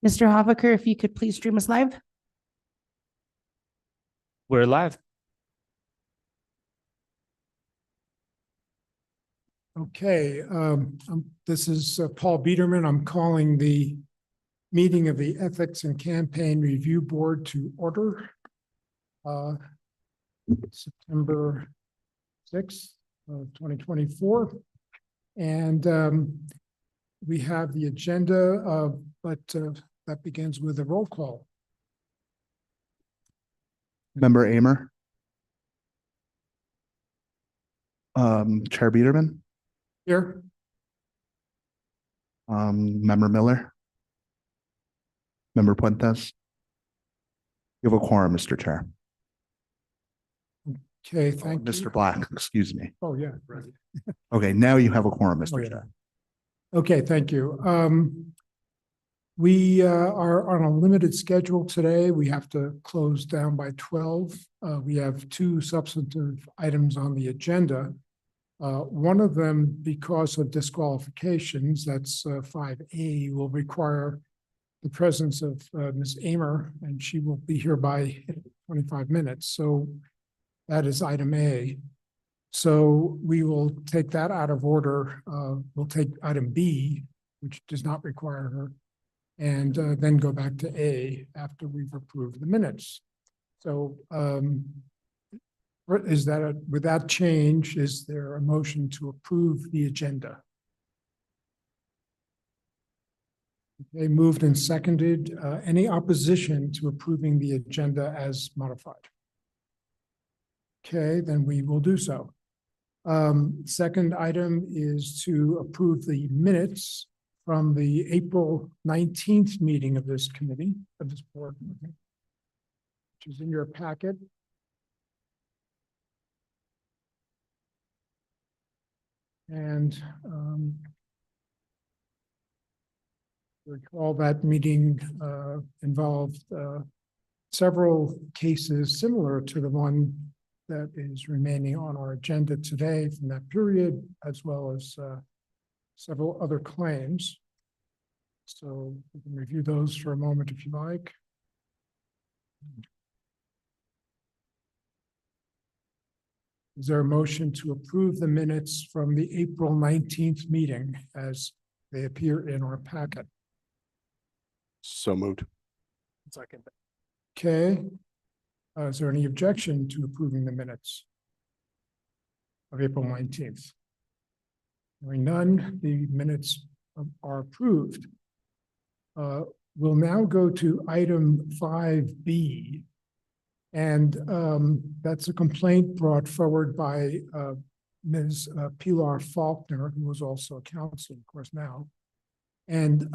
Mr. Havaker, if you could please stream us live. We're live. Okay, this is Paul Biederman. I'm calling the meeting of the Ethics and Campaign Review Board to order. September 6th of 2024. And we have the agenda, but that begins with a roll call. Member Amer. Chair Biederman. Here, Member Miller. Member Puentes. You have a quorum, Mr. Chair. okay, thank you. Mr. Black, excuse me. Oh, yeah. Okay, now you have a quorum, Oh, Mr. yeah. Chair. Okay, thank you. We are on a limited schedule today. We have to close down by 12. We have two substantive items on the agenda. One of them, because of disqualifications, that's 5A, will require the presence of Ms. Amer, and she will be here by 25 minutes. So that is item A. So we will take that out of order. We'll take item B, which does not require her, and then go back to A after we've approved the minutes. So with that change, is there a motion to approve the agenda? Okay, moved and seconded. Any opposition to approving the agenda as modified? Okay, then we will do so. Second item is to approve the minutes from the April 19th meeting of this committee, of this board, which is in your packet. And recall that meeting involved several cases similar to the one that is remaining on our agenda today from that period, as well as several other claims. So we can review those for a moment if you like. Is there a motion to approve the minutes from the April 19th meeting as they appear in our packet? So moved. Second. Okay. Is there any objection to approving the minutes of April 19th? Hearing none, the minutes are approved. We'll now go to item 5B. And that's a complaint brought forward by Ms. Pilar Faulkner, who was also a counsel, of course, now. And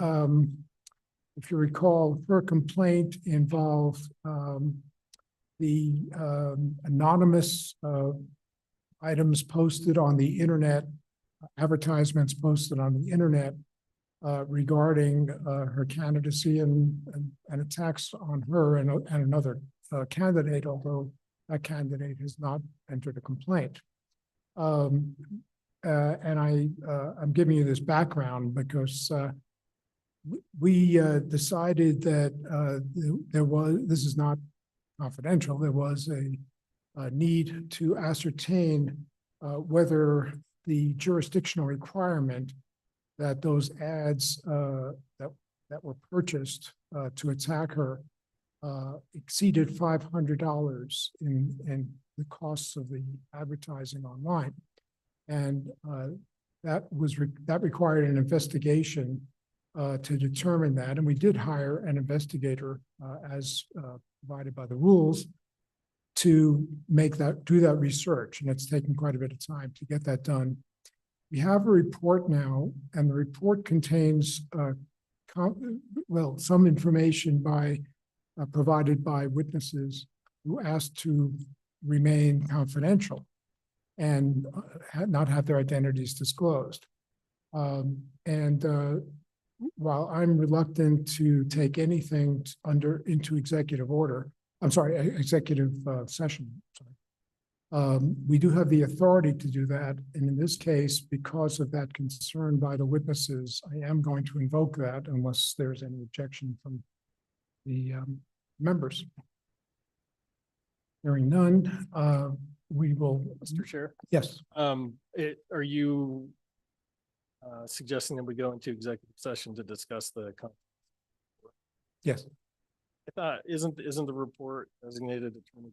if you recall, her complaint involved the anonymous items posted on the internet, advertisements posted on the internet regarding her candidacy and attacks on her and another candidate, although that candidate has not entered a complaint. And I'm giving you this background because we decided that this is not confidential, there was a need to ascertain whether the jurisdictional requirement that those ads that were purchased to attack her exceeded $500 in the costs of the advertising online. And that required an investigation to determine that. And we did hire an investigator as provided by the rules to do that research. And it's taken quite a bit of time to get that done. We have a report now, and the report contains some information provided by witnesses who asked to remain confidential and not have their identities disclosed. While I'm reluctant to take anything into executive order, executive session, We do have the authority to do that, and in this case, because of that concern by the witnesses, I am going to invoke that unless there's any objection from the members. Hearing none, we will. Mr. Chair, Yes, are you suggesting that we go into executive session to discuss the yes, I thought, isn't the report designated attorney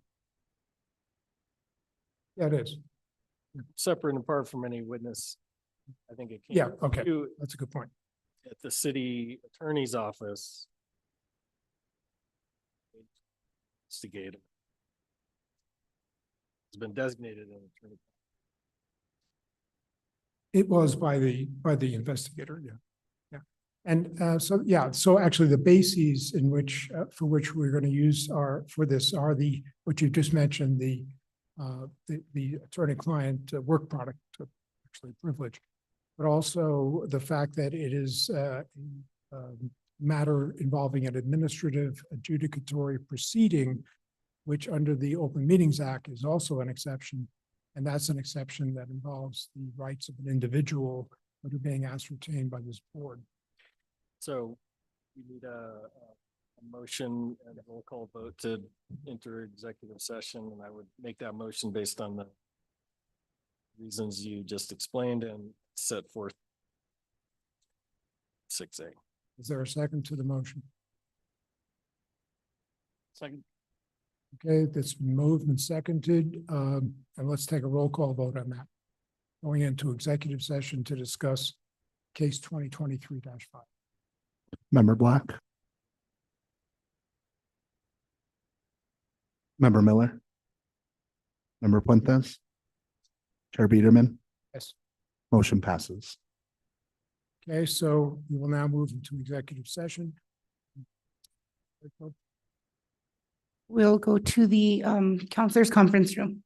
yeah, it is. separate and apart from any witness? I think it came. Yeah, okay, to that's a good point. At the city attorney's office. Investigator. Has been designated an attorney. It was by the investigator, yeah. Yeah. And so actually the bases in which, for which we're going to use for this are what you just mentioned, the attorney-client work product, actually privilege, but also the fact that it is a matter involving an administrative adjudicatory proceeding, which under the Open Meetings Act is also an exception. And that's an exception that involves the rights of an individual that are being ascertained by this board. So we need a motion and a roll call vote to enter executive session, and I would make that motion based on the reasons you just explained and set forth 6A. Is there a second to the motion? Second. Okay, that's been moved and seconded, and let's take a roll call vote on that. Going into executive session to discuss case 2023-5. Member Black. Member Miller. Member Puentes. Chair Biederman. Yes. Motion passes. Okay, so we will now move into executive session. We'll go to the counselor's conference room.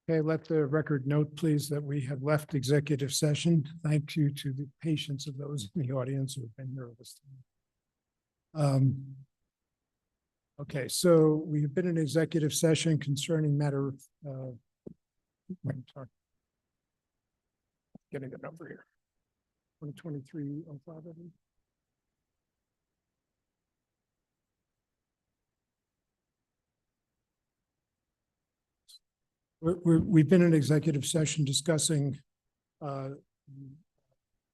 Okay, let the record note, please, that we have left executive session. Thank you to the patience of those in the audience who have been here this time. Okay, so we've been in executive session concerning matter, wait, sorry. Getting the number here. 2023-05, I think. We've been in executive session discussing uh,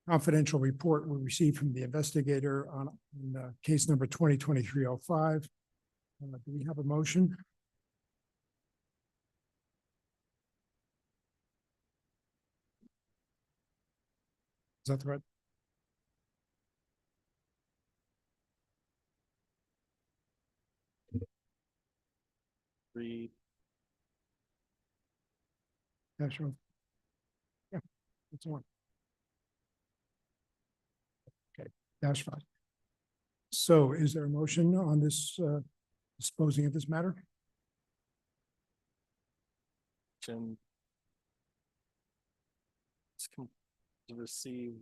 confidential report we received from the investigator on case number 2023-05. Do we have a motion? Is that the right? Three, Yeah, sure. Yeah, that's the one. Okay, dash five. So is there a motion on this disposing of this matter? Jen. To receive.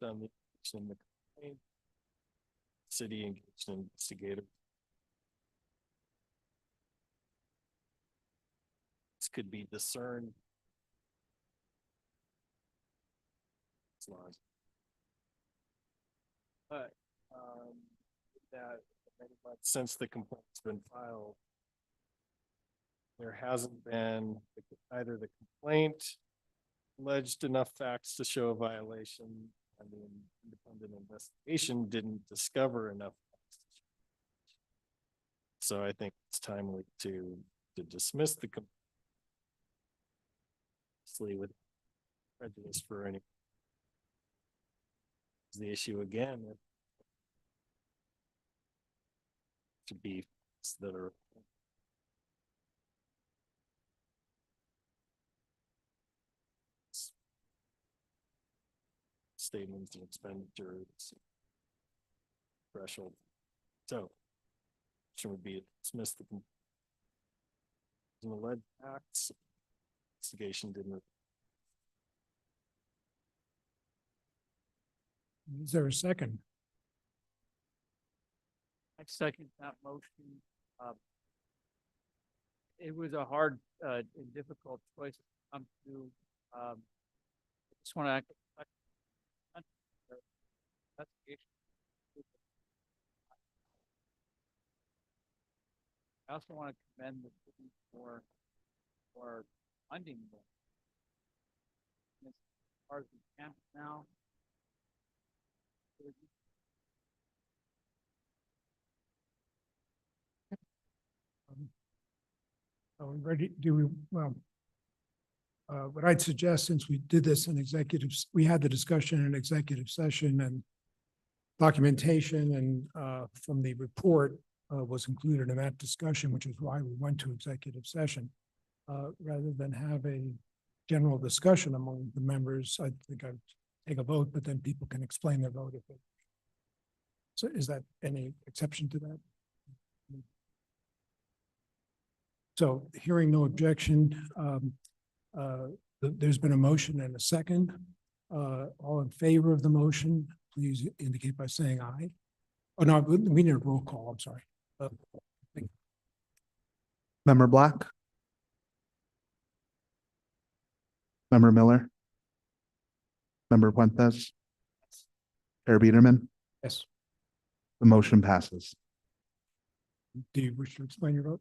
Some in the complaint. City engaged investigator. This could be discerned. As long as- But, that since the complaint's been filed, there hasn't been either the complaint alleged enough facts to show a violation, and the independent investigation didn't discover enough facts. So I think it's timely to dismiss the complaint with prejudice for any. The issue again to be that are statements and expenditures threshold. So should be dismissed the alleged acts. Investigation didn't. Is there a second? I second that motion. It was a hard and difficult choice to come to. Just want to act. I also want to commend the city for funding them. As far as we can now. Are we ready? Do we, well, what I'd suggest, since we did this in executives, we had the discussion in executive session and documentation and from the report was included in that discussion, which is why we went to executive session. Rather than have a general discussion among the members, I think I'd take a vote, but then people can explain their vote if it. So is that any exception to that? So hearing no objection, there's been a motion and a second. All in favor of the motion, please indicate by saying aye. Oh, no, we need a roll call, I'm sorry. Member Black? Member Miller? Member Fuentes? Chair Biederman? Yes. The motion passes. Do you wish to explain your vote?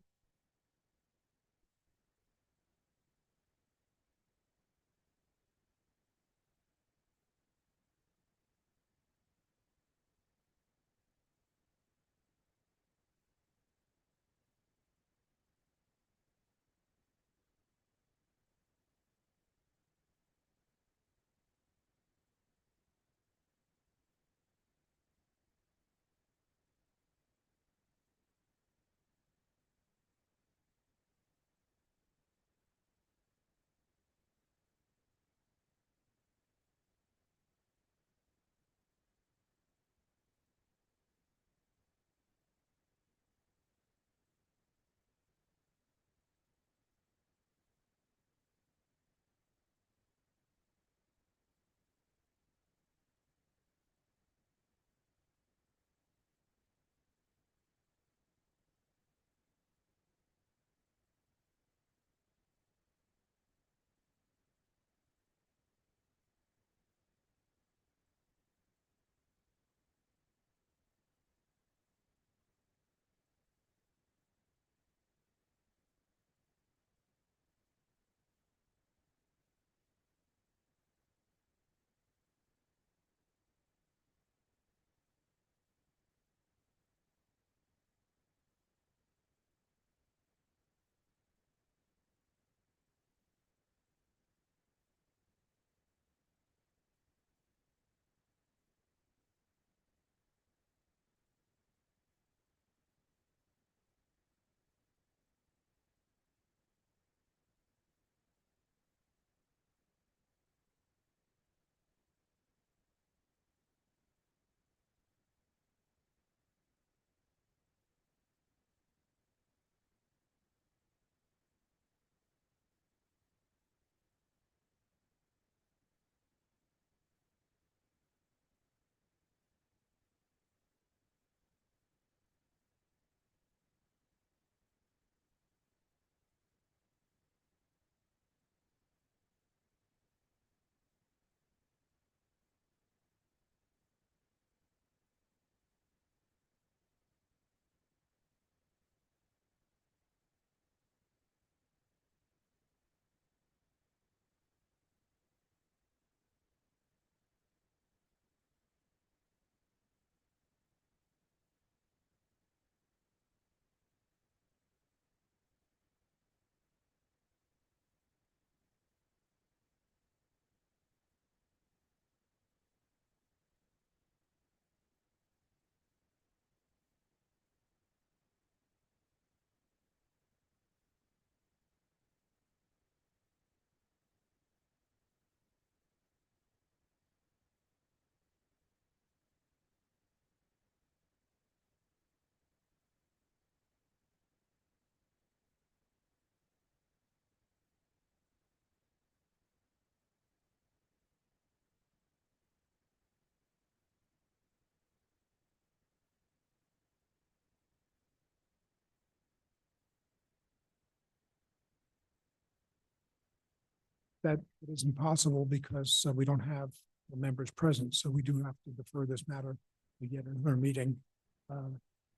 that isn't possible because we don't have the members present, so we do have to defer this matter. We get another meeting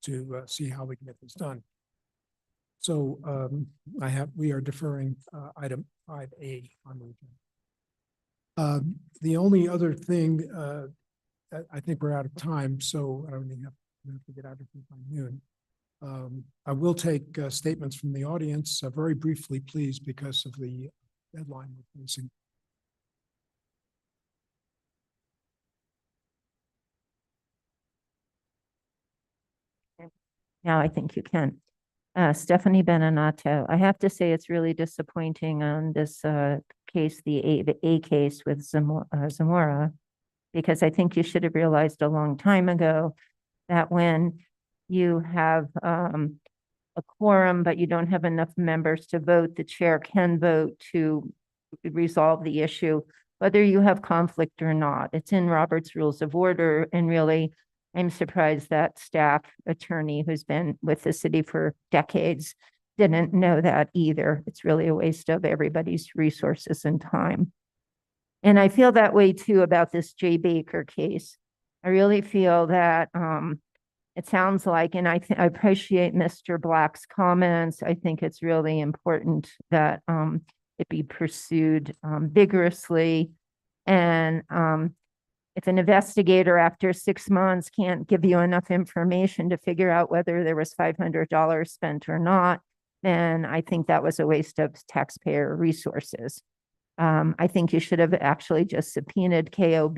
to see how we can get this done. So we are deferring item 5A on the agenda. The only other thing, I think we're out of time, so I don't think we have to get out of here by noon. I will take statements from the audience very briefly, please, because of the deadline we're facing. Now I think you can. Stephanie Beninato, I have to say it's really disappointing on this case, the A case with Zamora, because I think you should have realized a long time ago that when you have a quorum, but you don't have enough members to vote, the chair can vote to resolve the issue, whether you have conflict or not. It's in Robert's Rules of Order, and really, I'm surprised that staff attorney who's been with the city for decades didn't know that either. It's really a waste of everybody's resources and time. And I feel that way too about this Jay Baker case. I really feel that it sounds like, and I appreciate Mr. Black's comments. I think it's really important that it be pursued vigorously. And if an investigator after 6 months can't give you enough information to figure out whether there was $500 spent or not, then I think that was a waste of taxpayer resources. I think you should have actually just subpoenaed KOB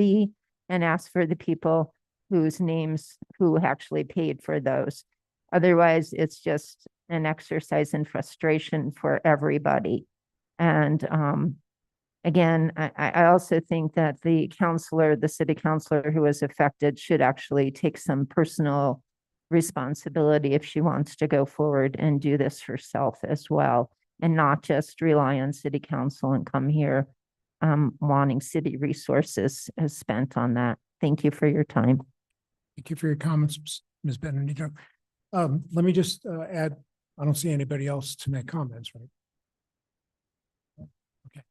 and asked for the people whose names, who actually paid for those. Otherwise, it's just an exercise in frustration for everybody. And again, I also think that the city councilor who was affected should actually take some personal responsibility if she wants to go forward and do this herself as well, and not just rely on city council and come here wanting city resources spent on that. Thank you for your time. Thank you for your comments, Ms. Benedito. Let me just add, I don't see anybody else to make comments, right? Okay.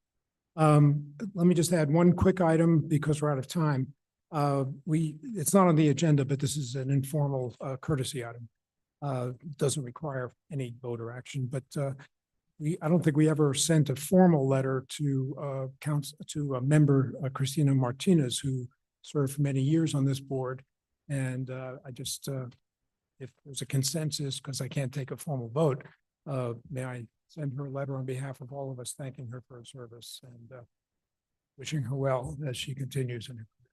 Let me just add one quick item because we're out of time. It's not on the agenda, but this is an informal courtesy item. Doesn't require any vote or action, but I don't think we ever sent a formal letter to a member, Christina Martinez, who served for many years on this board. And I just, if there's a consensus, because I can't take a formal vote, may I send her a letter on behalf of all of us, thanking her for her service and wishing her well as she continues in her career.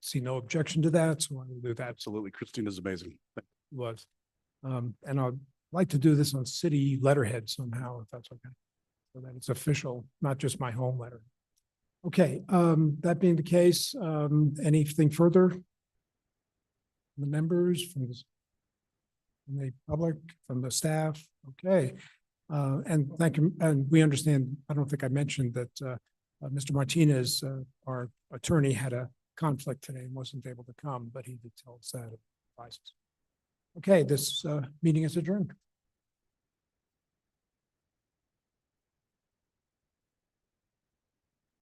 See no objection to that, so I will do that. Absolutely. Christina's amazing. Was. And I'd like to do this on city letterhead somehow, if that's okay. So that it's official, not just my home letter. Okay, that being the case, anything further? From the members, from the public, from the staff? Okay. And thank you. And we understand, I don't think I mentioned that Mr. Martinez, our attorney, had a conflict today and wasn't able to come, but he did tell us that. Okay, this meeting is adjourned.